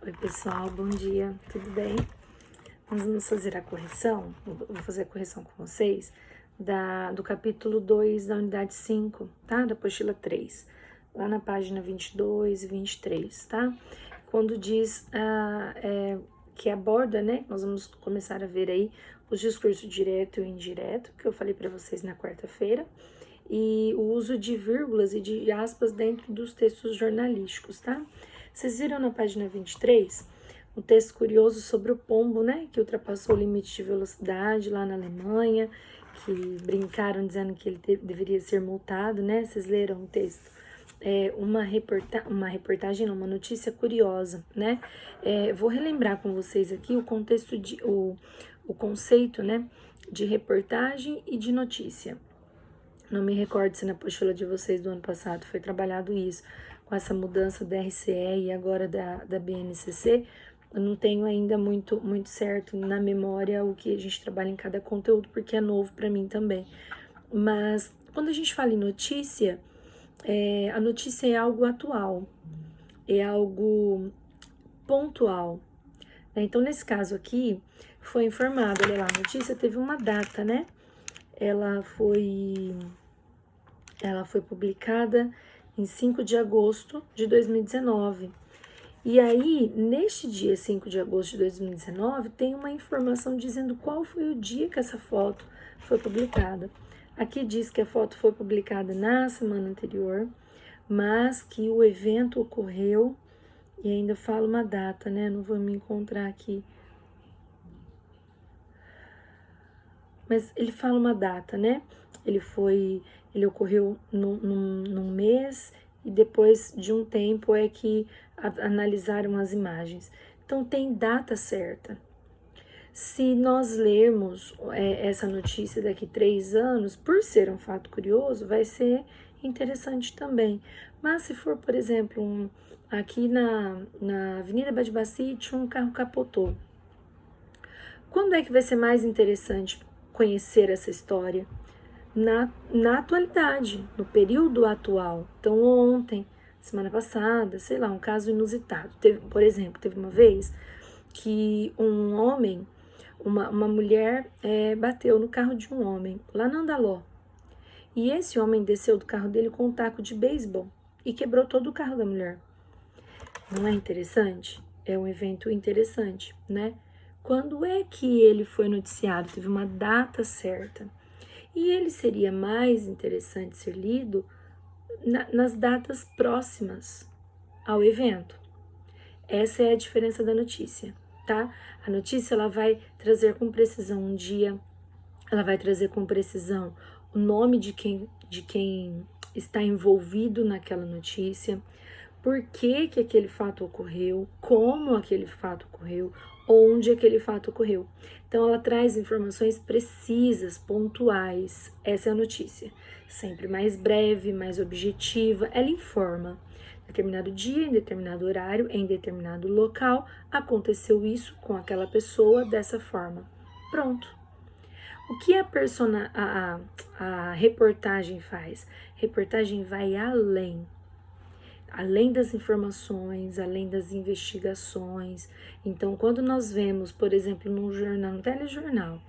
Oi pessoal, bom dia, tudo bem? Nós vamos fazer a correção, vou fazer a correção com vocês, do capítulo 2 da unidade 5, tá? Da apostila 3, lá na página 22 e 23, tá? Quando diz que aborda, né? Nós vamos começar a ver aí os discursos direto e indireto, que eu falei para vocês na quarta-feira, e o uso de vírgulas e de aspas dentro dos textos jornalísticos, tá? Vocês viram na página 23 um texto curioso sobre o pombo, né? Que ultrapassou o limite de velocidade lá na Alemanha, que brincaram dizendo que ele deveria ser multado, né? Vocês leram o texto? Uma reportagem, não, uma notícia curiosa, né? Vou relembrar com vocês aqui o contexto o conceito, né? De reportagem e de notícia. Não me recordo se na apostila de vocês do ano passado foi trabalhado isso, com essa mudança da RCE e agora da BNCC. Eu não tenho ainda muito certo na memória o que a gente trabalha em cada conteúdo, porque é novo para mim também. Mas quando a gente fala em notícia, a notícia é algo atual, é algo pontual. Então, nesse caso aqui, foi informado, olha lá, a notícia teve uma data, né? Ela foi publicada em 5 de agosto de 2019. E aí, neste dia 5 de agosto de 2019, tem uma informação dizendo qual foi o dia que essa foto foi publicada. Aqui diz que a foto foi publicada na semana anterior, mas que o evento ocorreu, e ainda fala uma data, né? Não vou me encontrar aqui. Mas ele fala uma data, né? Ele ocorreu num mês e depois de um tempo é que analisaram as imagens. Então tem data certa. Se nós lermos essa notícia daqui 3 anos, por ser um fato curioso, vai ser interessante também. Mas se for, por exemplo, aqui na Avenida Badbacite, um carro capotou. Quando é que vai ser mais interessante conhecer essa história? Na atualidade, no período atual. Então, ontem, semana passada, sei lá, um caso inusitado. Por exemplo, teve uma vez que um homem, uma mulher bateu no carro de um homem, lá na Andaló. E esse homem desceu do carro dele com um taco de beisebol e quebrou todo o carro da mulher. Não é interessante? É um evento interessante, né? Quando é que ele foi noticiado? Teve uma data certa. E ele seria mais interessante ser lido nas datas próximas ao evento. Essa é a diferença da notícia, tá? A notícia ela vai trazer com precisão um dia, ela vai trazer com precisão o nome de quem está envolvido naquela notícia, por que aquele fato ocorreu, como aquele fato ocorreu, onde aquele fato ocorreu. Então, ela traz informações precisas, pontuais. Essa é a notícia. Sempre mais breve, mais objetiva. Ela informa. Em determinado dia, em determinado horário, em determinado local, aconteceu isso com aquela pessoa dessa forma. Pronto. O que a reportagem faz? A reportagem vai além das informações, além das investigações. Então, quando nós vemos, por exemplo, num jornal, no telejornal,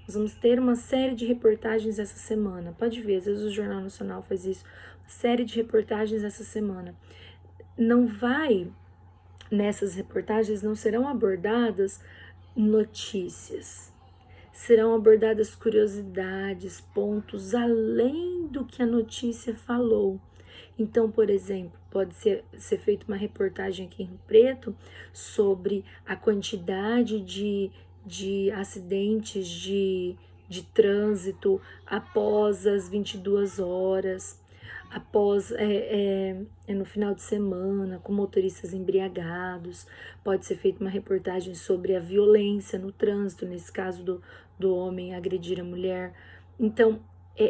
nós vamos ter uma série de reportagens essa semana. Pode ver, às vezes o Jornal Nacional faz isso, uma série de reportagens essa semana. Nessas reportagens não serão abordadas notícias. Serão abordadas curiosidades, pontos além do que a notícia falou. Então, por exemplo, pode ser feita uma reportagem aqui em Rio Preto sobre a quantidade de acidentes de trânsito após as 22 horas, após no final de semana, com motoristas embriagados. Pode ser feita uma reportagem sobre a violência no trânsito, nesse caso do homem agredir a mulher. Então,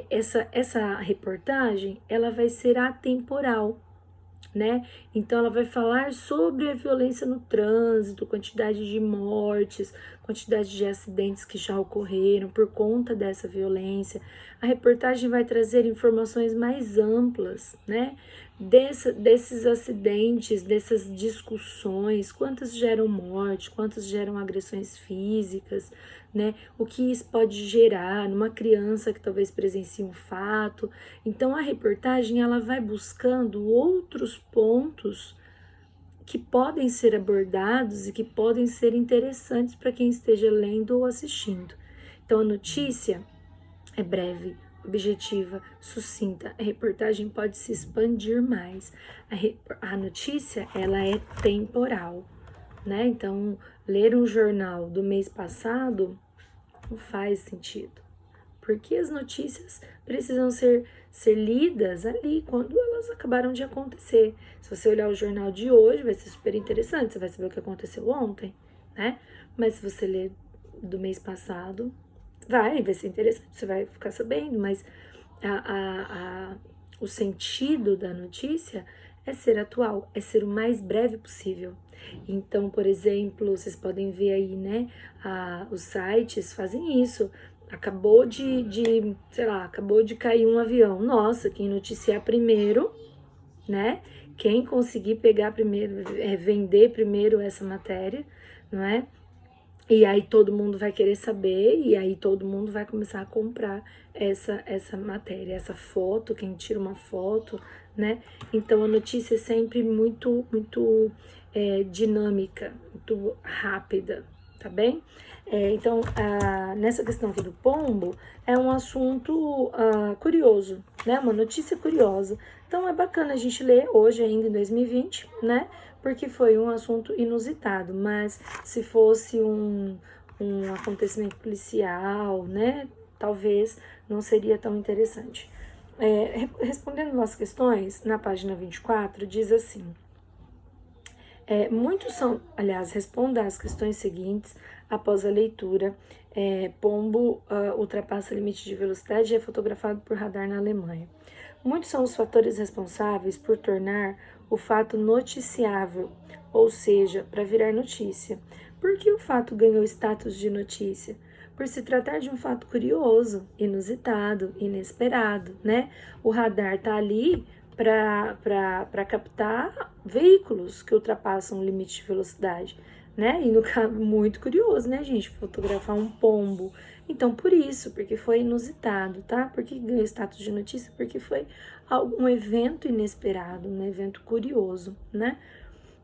essa reportagem, ela vai ser atemporal, né? Então, ela vai falar sobre a violência no trânsito, quantidade de mortes, quantidade de acidentes que já ocorreram por conta dessa violência. A reportagem vai trazer informações mais amplas, né? desses acidentes, dessas discussões, quantas geram morte, quantas geram agressões físicas, né? O que isso pode gerar numa criança que talvez presencie um fato. Então a reportagem ela vai buscando outros pontos que podem ser abordados e que podem ser interessantes para quem esteja lendo ou assistindo. Então a notícia é breve, objetiva, sucinta. A reportagem pode se expandir mais. A notícia, ela é temporal, né? Então, ler um jornal do mês passado não faz sentido. Porque as notícias precisam ser lidas ali quando elas acabaram de acontecer. Se você olhar o jornal de hoje, vai ser super interessante, você vai saber o que aconteceu ontem, né? Mas se você ler do mês passado, vai ser interessante, você vai ficar sabendo, mas o sentido da notícia é ser atual, é ser o mais breve possível. Então, por exemplo, vocês podem ver aí, né, os sites fazem isso. Acabou acabou de cair um avião. Nossa, quem noticiar primeiro, né, quem conseguir pegar primeiro, vender primeiro essa matéria, não é? E aí todo mundo vai querer saber, e aí todo mundo vai começar a comprar essa matéria, essa foto, quem tira uma foto, né? Então a notícia é sempre muito dinâmica, muito rápida, tá bem? Então, nessa questão aqui do pombo, é um assunto curioso, né? Uma notícia curiosa. Então é bacana a gente ler hoje ainda em 2020, né? Porque foi um assunto inusitado, mas se fosse um acontecimento policial, né, talvez não seria tão interessante. Respondendo nossas questões, na página 24, diz assim, responda as questões seguintes após a leitura. Pombo ultrapassa limite de velocidade e é fotografado por radar na Alemanha. Muitos são os fatores responsáveis por tornar o fato noticiável, ou seja, para virar notícia. Por que o fato ganhou status de notícia? Por se tratar de um fato curioso, inusitado, inesperado, né? O radar tá ali para captar veículos que ultrapassam o limite de velocidade, né? E no caso, muito curioso, né, gente? Fotografar um pombo. Então, por isso, porque foi inusitado, tá? Porque ganhou status de notícia? Porque foi um evento inesperado, um evento curioso, né?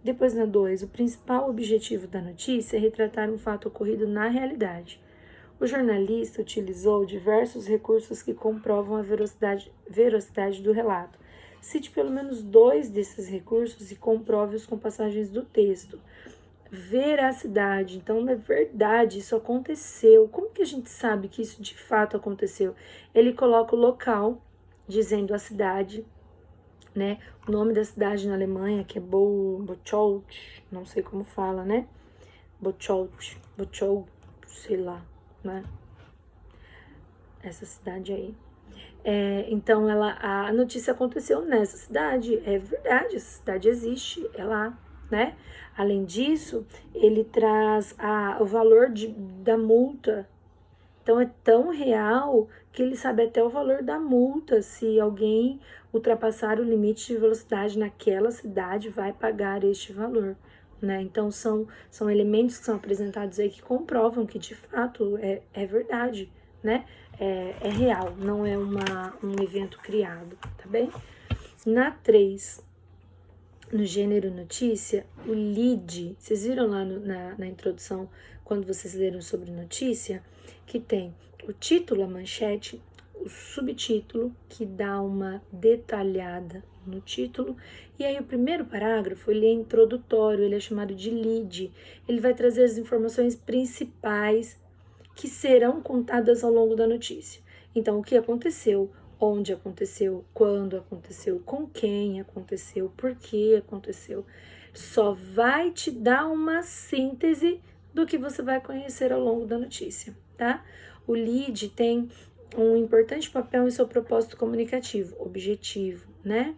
Depois, na 2, o principal objetivo da notícia é retratar um fato ocorrido na realidade. O jornalista utilizou diversos recursos que comprovam a veracidade do relato. Cite pelo menos 2 desses recursos e comprove-os com passagens do texto. Veracidade, então é verdade, isso aconteceu. Como que a gente sabe que isso de fato aconteceu? Ele coloca o local, dizendo a cidade, né? O nome da cidade na Alemanha, que é Bocholt, não sei como fala, né? Bocholt, sei lá, né? Essa cidade aí. Então, a notícia aconteceu nessa cidade, é verdade, essa cidade existe, é lá, né? Além disso, ele traz o valor da multa. Então, é tão real que ele sabe até o valor da multa. Se alguém ultrapassar o limite de velocidade naquela cidade, vai pagar este valor, né? Então, são elementos que são apresentados aí que comprovam que, de fato, é verdade, né? É real, não é um evento criado, tá bem? Na 3, no gênero notícia, o lead, vocês viram lá na introdução, quando vocês leram sobre notícia, que tem o título, a manchete, o subtítulo, que dá uma detalhada no título, e aí o primeiro parágrafo, ele é introdutório, ele é chamado de lead, ele vai trazer as informações principais que serão contadas ao longo da notícia. Então, o que aconteceu, onde aconteceu, quando aconteceu, com quem aconteceu, por que aconteceu. Só vai te dar uma síntese do que você vai conhecer ao longo da notícia, tá? O lead tem um importante papel em seu propósito comunicativo, objetivo, né?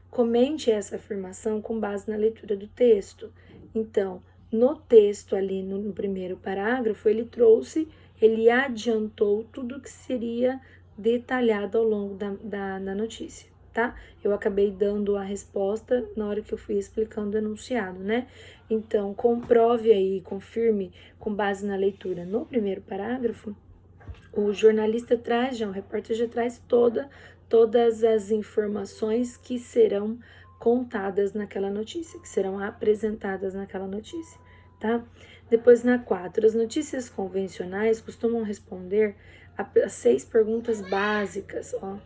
Comente essa afirmação com base na leitura do texto. Então, no texto ali, no primeiro parágrafo, ele adiantou tudo que seria detalhado ao longo da notícia, tá? Eu acabei dando a resposta na hora que eu fui explicando o enunciado, né? Então, comprove aí, confirme com base na leitura no primeiro parágrafo. O jornalista traz, já o repórter já traz todas as informações que serão contadas naquela notícia, que serão apresentadas naquela notícia, tá? Depois, na 4, as notícias convencionais costumam responder a 6 perguntas básicas, ó,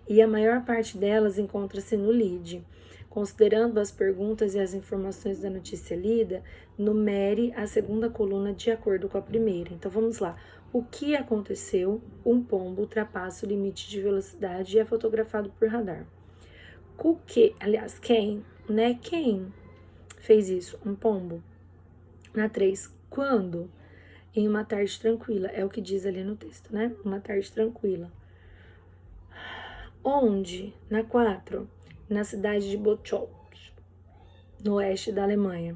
e a maior parte delas encontra-se no lead. Considerando as perguntas e as informações da notícia lida, numere a segunda coluna de acordo com a primeira. Então vamos lá. O que aconteceu? Um pombo ultrapassa o limite de velocidade e é fotografado por radar. Quem, né? Quem fez isso? Um pombo. Na 3, quando? Em uma tarde tranquila. É o que diz ali no texto, né? Uma tarde tranquila. Onde? Na 4, na cidade de Bocholt, no oeste da Alemanha.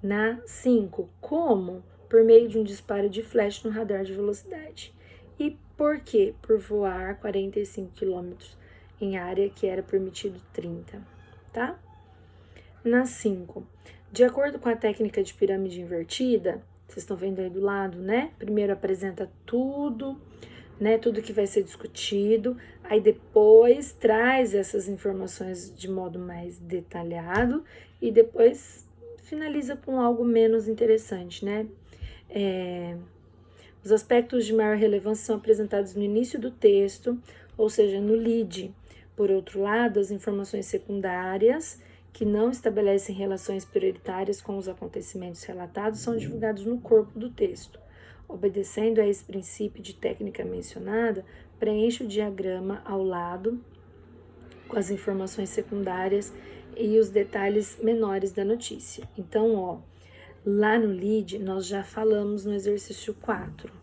Na 5, como? Por meio de um disparo de flecha no radar de velocidade. E por quê? Por voar 45 km em área que era permitido 30, tá? Na 5, de acordo com a técnica de pirâmide invertida, vocês estão vendo aí do lado, né? Primeiro apresenta tudo, né? Tudo que vai ser discutido, aí depois traz essas informações de modo mais detalhado e depois finaliza com algo menos interessante, né? Os aspectos de maior relevância são apresentados no início do texto, ou seja, no lead. Por outro lado, as informações secundárias, que não estabelecem relações prioritárias com os acontecimentos relatados, são divulgados no corpo do texto. Obedecendo a esse princípio de técnica mencionada, preencha o diagrama ao lado com as informações secundárias e os detalhes menores da notícia. Então, ó, lá no lead nós já falamos no exercício 4,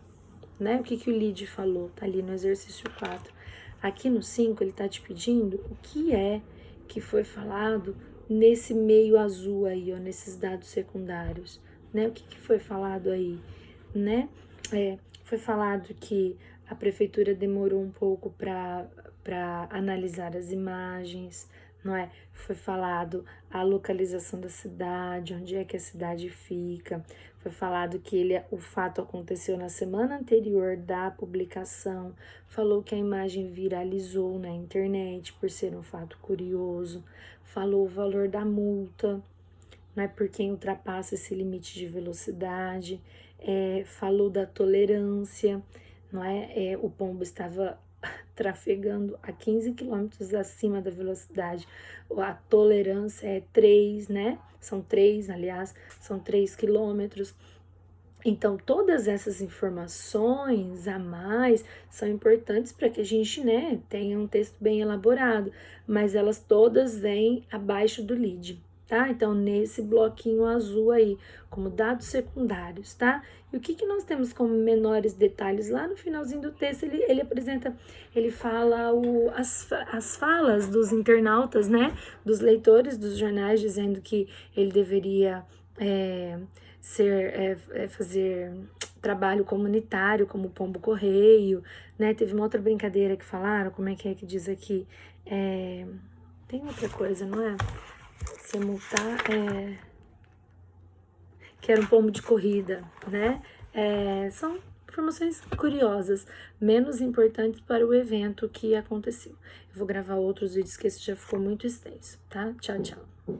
né? O que o lead falou? Tá ali no exercício 4. Aqui no 5 ele tá te pedindo o que é que foi falado nesse meio azul aí, ó, nesses dados secundários, né? O que foi falado aí, né? Foi falado que a prefeitura demorou um pouco para analisar as imagens, não é? Foi falado a localização da cidade, onde é que a cidade fica. Foi falado que o fato aconteceu na semana anterior da publicação. Falou que a imagem viralizou na internet por ser um fato curioso. Falou o valor da multa, não é, por quem ultrapassa esse limite de velocidade. Falou da tolerância, não é? O pombo estava trafegando a 15 km acima da velocidade. A tolerância é 3, né? São 3, aliás, são 3 km. Então, todas essas informações a mais são importantes para que a gente, né, tenha um texto bem elaborado, mas elas todas vêm abaixo do lead, tá? Então, nesse bloquinho azul aí, como dados secundários, tá? E o que nós temos como menores detalhes? Lá no finalzinho do texto, ele apresenta, ele fala as falas dos internautas, né? Dos leitores dos jornais, dizendo que ele deveria fazer trabalho comunitário, como o pombo correio, né? Teve uma outra brincadeira que falaram, como é que diz aqui? Tem outra coisa, não é? Se multar, que era um pombo de corrida, né? São informações curiosas, menos importantes para o evento que aconteceu. Eu vou gravar outros vídeos que esse já ficou muito extenso, tá? Tchau, tchau.